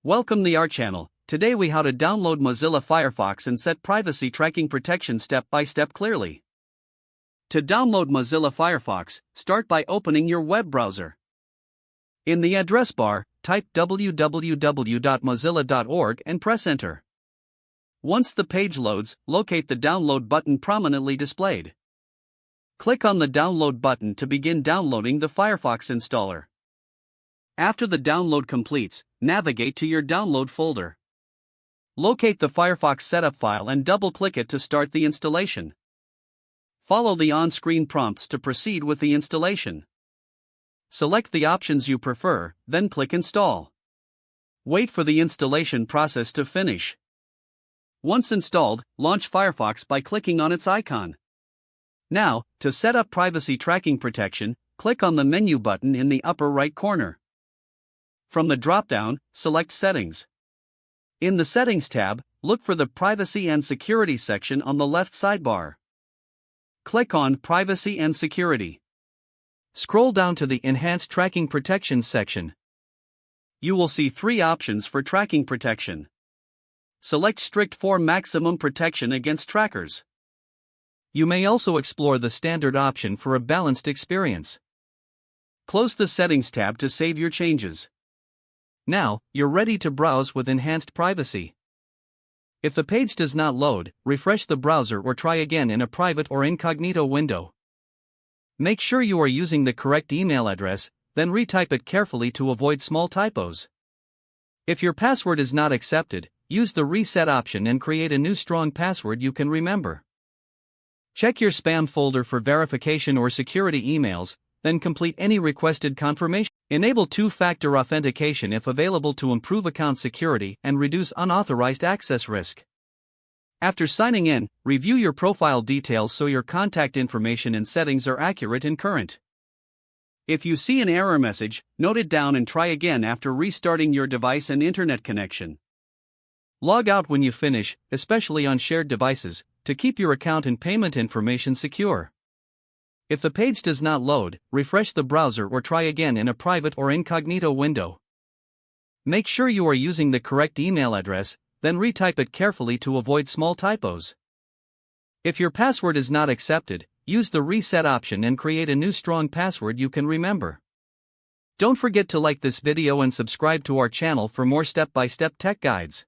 Welcome to our channel. Today we how to download Mozilla Firefox and set privacy tracking protection step by step clearly. To download Mozilla Firefox, start by opening your web browser. In the address bar, type www.mozilla.org and press enter. Once the page loads, locate the download button prominently displayed. Click on the download button to begin downloading the Firefox installer. After the download completes, navigate to your download folder. Locate the Firefox setup file and double-click it to start the installation. Follow the on-screen prompts to proceed with the installation. Select the options you prefer, then click Install. Wait for the installation process to finish. Once installed, launch Firefox by clicking on its icon. Now, to set up privacy tracking protection, click on the menu button in the upper right corner. From the drop-down, select Settings. In the Settings tab, look for the Privacy and Security section on the left sidebar. Click on Privacy and Security. Scroll down to the Enhanced Tracking Protection section. You will see three options for tracking protection. Select Strict for maximum protection against trackers. You may also explore the standard option for a balanced experience. Close the Settings tab to save your changes. Now, you're ready to browse with enhanced privacy. If the page does not load, refresh the browser or try again in a private or incognito window. Make sure you are using the correct email address, then retype it carefully to avoid small typos. If your password is not accepted, use the reset option and create a new strong password you can remember. Check your spam folder for verification or security emails, then complete any requested confirmation. Enable two-factor authentication if available to improve account security and reduce unauthorized access risk. After signing in, review your profile details so your contact information and settings are accurate and current. If you see an error message, note it down and try again after restarting your device and internet connection. Log out when you finish, especially on shared devices, to keep your account and payment information secure. If the page does not load, refresh the browser or try again in a private or incognito window. Make sure you are using the correct email address, then retype it carefully to avoid small typos. If your password is not accepted, use the reset option and create a new strong password you can remember. Don't forget to like this video and subscribe to our channel for more step-by-step tech guides.